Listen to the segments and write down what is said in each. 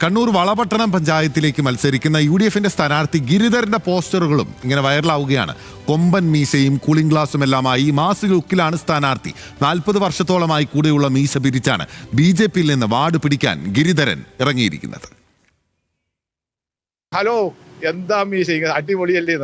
കണ്ണൂർ വളപട്ടണം പഞ്ചായത്തിലേക്ക് മത്സരിക്കുന്ന UDFന്റെ സ്ഥാനാർത്ഥി ഗിരിധരന്റെ പോസ്റ്ററുകളും ഇങ്ങനെ വൈറലാവുകയാണ്. കൊമ്പൻ മീശയും കൂളിംഗ് ഗ്ലാസും എല്ലാമായി മാസ് ലുക്കിലാണ് സ്ഥാനാർത്ഥി. 40 വർഷത്തോളമായി കൂടെയുള്ള മീശ പിരിച്ചാണ് BJPയിൽ നിന്ന് വാർഡ് പിടിക്കാൻ ഗിരിധരൻ ഇറങ്ങിയിരിക്കുന്നത്. ഹലോ, എന്താ മീശ അടിപൊളിയല്ലേ?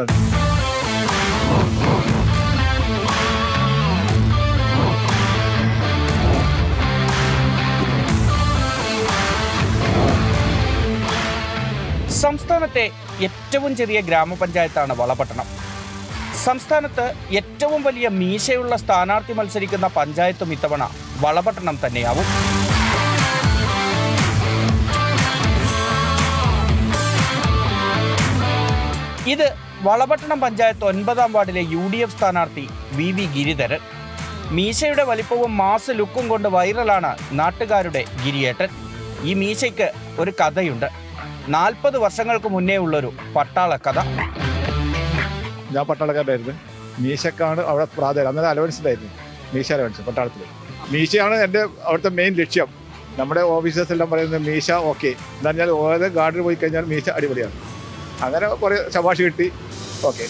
സംസ്ഥാനത്തെ ഏറ്റവും ചെറിയ ഗ്രാമപഞ്ചായത്താണ് വളപട്ടണം. സംസ്ഥാനത്ത് ഏറ്റവും വലിയ മീശയുള്ള സ്ഥാനാർത്ഥി മത്സരിക്കുന്ന പഞ്ചായത്തും ഇത്തവണ വളപട്ടണം തന്നെയാവും. ഇത് വളപട്ടണം പഞ്ചായത്ത് 9ാം വാർഡിലെ UDF സ്ഥാനാർത്ഥി VV ഗിരിധരൻ. മീശയുടെ വലിപ്പവും മാസ് ലുക്കും കൊണ്ട് വൈറലാണ് നാട്ടുകാരുടെ ഗിരിയേട്ടൻ. ഈ മീശയ്ക്ക് ഒരു കഥയുണ്ട്. 40 വർഷങ്ങൾക്ക് മുന്നേ ഉള്ളൊരു പട്ടാള കഥ. ഞാൻ പട്ടാളക്കാരായിരുന്നു. മീശക്കാണ് അവിടെ പ്രാധാന്യം. അന്നേരം അലവൻസിലായിരുന്നു. മീശ അലവൻസ് പട്ടാളത്തിൽ. മീശയാണ് എൻ്റെ അവിടുത്തെ മെയിൻ ലക്ഷ്യം. നമ്മുടെ ഓഫീസേഴ്സ് എല്ലാം പറയുന്നത് മീശ ഓക്കെ എന്ന് പറഞ്ഞാൽ ഓരോ ഗാർഡിൽ പോയി കഴിഞ്ഞാൽ മീശ അടിപൊളിയാണ്. അങ്ങനെ കുറേ ശബാഷ് കിട്ടി. ഓക്കെ.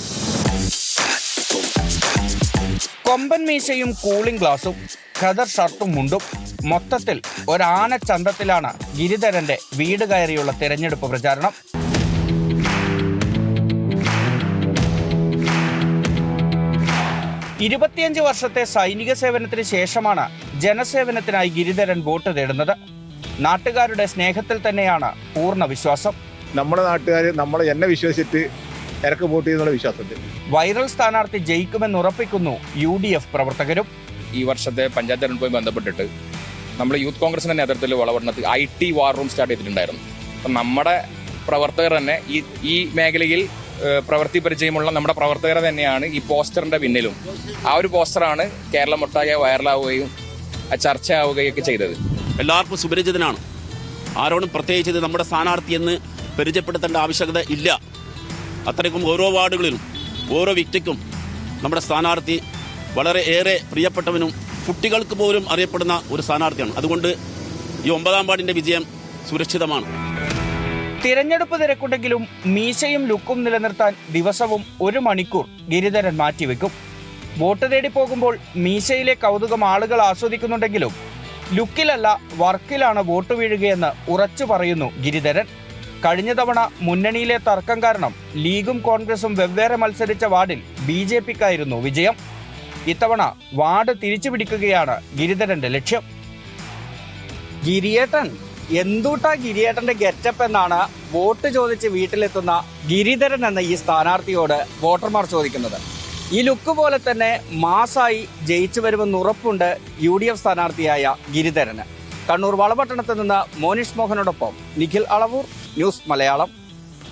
കൊമ്പൻ മീശയും കൂളിംഗ് ഗ്ലാസും ഖദർ ഷർട്ടും മുണ്ടും, മൊത്തത്തിൽ ഒരാന ചന്തത്തിലാണ് ഗിരിധരന്റെ വീട് കയറിയുള്ള തെരഞ്ഞെടുപ്പ് പ്രചാരണം. ഇരുപത്തിയഞ്ച് വർഷത്തെ സൈനിക സേവനത്തിന് ശേഷമാണ് ജനസേവനത്തിനായി ഗിരിധരൻ വോട്ട് തേടുന്നത്. നാട്ടുകാരുടെ സ്നേഹത്തിൽ തന്നെയാണ് പൂർണ്ണ വിശ്വാസം. നമ്മുടെ നാട്ടുകാർ എന്നെ വിശ്വസിച്ചിട്ട് എനിക്ക് വോട്ട് ചെയ്യുന്നുള്ള വിശ്വാസമുണ്ട്. വൈറൽ സ്ഥാനാർത്ഥി ജയിക്കുമെന്ന് ഉറപ്പിക്കുന്നു UDF പ്രവർത്തകരും. ഈ വർഷത്തെ പഞ്ചായത്ത് തെരഞ്ഞെടുപ്പുമായി ബന്ധപ്പെട്ടിട്ട് നമ്മൾ യൂത്ത് കോൺഗ്രസിന്റെ നേതൃത്വത്തിൽ വളപട്ടണത്തിൽ IT വാർ റൂം സ്റ്റാർട്ട് ചെയ്തിട്ടുണ്ടായിരുന്നു. അപ്പം നമ്മുടെ പ്രവർത്തകർ തന്നെ ഈ മേഖലയിൽ പ്രവൃത്തി പരിചയമുള്ള നമ്മുടെ പ്രവർത്തകർ തന്നെയാണ് ഈ പോസ്റ്ററിന്റെ പിന്നിലും. ആ ഒരു പോസ്റ്ററാണ് കേരളമൊട്ടാകെ വൈറലാവുകയും ചർച്ചയാവുകയൊക്കെ ചെയ്തത്. എല്ലാവർക്കും സുപരിചിതനാണ്. ആരോടും പ്രത്യേകിച്ച് ഇത് നമ്മുടെ സ്ഥാനാർത്ഥി എന്ന് പരിചയപ്പെടുത്തേണ്ട ആവശ്യകത ഇല്ല. അത്രയ്ക്കും ഓരോ വാർഡുകളിലും ഓരോ വ്യക്തിക്കും നമ്മുടെ സ്ഥാനാർത്ഥി വളരെ ഏറെ പ്രിയപ്പെട്ടവനും കുട്ടികൾക്ക് പോലും അറിയപ്പെടുന്ന ഒരു സ്ഥാനാർത്ഥിയാണ്. അതുകൊണ്ട് ഈ 9ാം വാർഡിന്റെ വിജയം സുരക്ഷിതമാണ്. തിരഞ്ഞെടുപ്പ് തിരക്കുണ്ടെങ്കിലും മീശയും ലുക്കും നിലനിർത്താൻ ദിവസവും 1 മണിക്കൂർ ഗിരിധരൻ മാറ്റിവെക്കും. വോട്ട് തേടി പോകുമ്പോൾ മീശയിലെ കൗതുകം ആളുകൾ ആസ്വദിക്കുന്നുണ്ടെങ്കിലും ലുക്കിലല്ല വർക്കിലാണ് വോട്ട് വീഴുകയെന്ന് ഉറച്ചു പറയുന്നു ഗിരിധരൻ. കഴിഞ്ഞ തവണ മുന്നണിയിലെ തർക്കം കാരണം ലീഗും കോൺഗ്രസും വെവ്വേറെ മത്സരിച്ച വാർഡിൽ BJPക്കായിരുന്നു വിജയം. ഇത്തവണ വാർഡ് തിരിച്ചുപിടിക്കുകയാണ് ഗിരിധരന്റെ ലക്ഷ്യം. ഗിരിയേട്ടൻ എന്തുട്ടാ ഗിരിയേട്ടന്റെ ഗെറ്റപ്പ് എന്നാണ് വോട്ട് ചോദിച്ച് വീട്ടിലെത്തുന്ന ഗിരിധരൻ എന്ന ഈ സ്ഥാനാർത്ഥിയോട് വോട്ടർമാർ ചോദിക്കുന്നത്. ഈ ലുക്ക് പോലെ തന്നെ മാസായി ജയിച്ചു വരുമെന്ന് ഉറപ്പുണ്ട് UDF സ്ഥാനാർത്ഥിയായ ഗിരിധരന്. കണ്ണൂർ വളപട്ടണത്ത് നിന്ന് മോനിഷ് മോഹനോടൊപ്പം നിഖിൽ അളവൂർ, ന്യൂസ് മലയാളം.